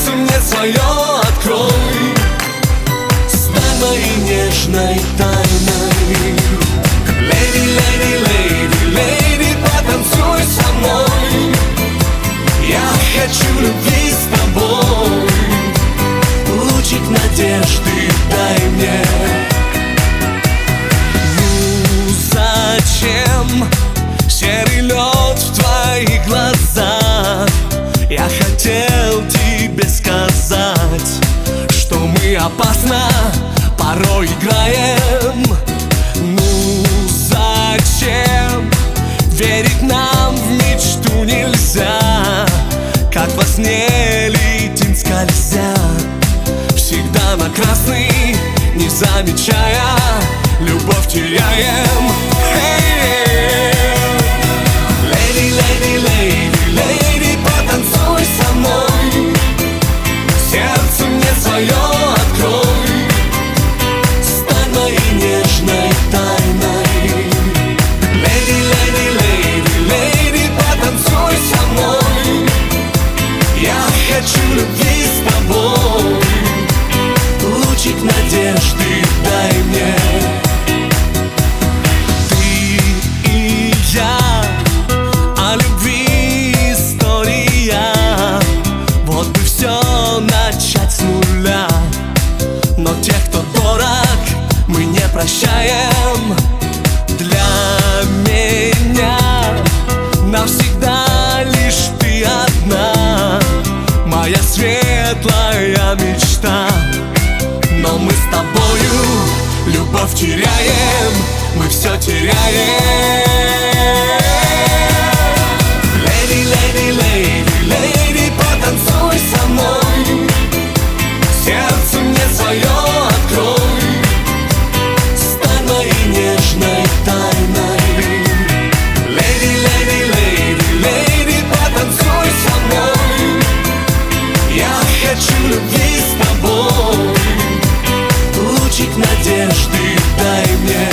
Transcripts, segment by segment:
Сердце мне свое открой, стань моей нежной тайной. Леди, леди, леди, леди, потанцуй со мной. Я хочу любви с тобой. Лучик надежды дай мне. Ну зачем серый лед в твоих глазах? Я хотел тебе сказать, что мы опасно порой играем. Ну зачем верить нам в мечту нельзя? Как во сне летим скользя, всегда на красный, не замечая, любовь теряем. Леди, леди, леди, леди, потанцуй со мной. Сердце мне свое открой, стань моей нежной тайной. Леди, леди, леди, леди, потанцуй со мной. Я хочу любви с тобой. Лучик надежды дай мне. Ты и я, о любви история. Вот бы все начать с нуля. Но тех, кто дорог, мы не прощаем. Для меня навсегда лишь ты одна, моя светлая мечта. Но мы с тобою любовь теряем, мы все теряем. Леди, леди, леди, леди, потанцуй со мной. Сердце мне свое открой, стань моей нежной тайной. Леди, леди, леди, леди, потанцуй со мной. Я хочу любви с тобой. Лучик надежды дай мне.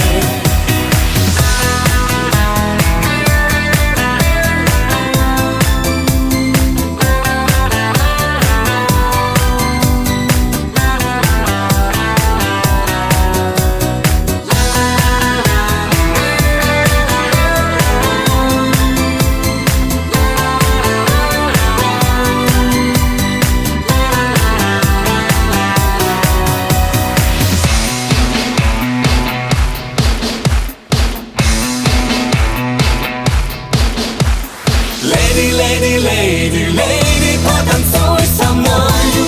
Леди, леди, леди, леди, потанцуй со мной.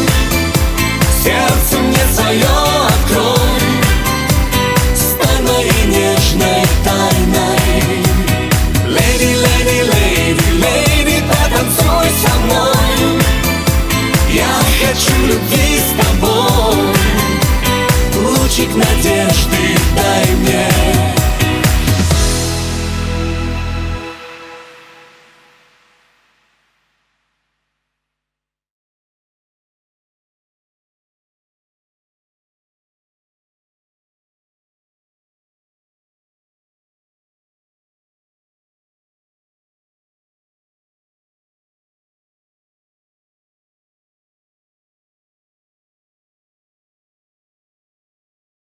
Сердце мне свое открой, стань моей нежной тайной. Леди, леди, леди, леди, потанцуй со мной. Я хочу любви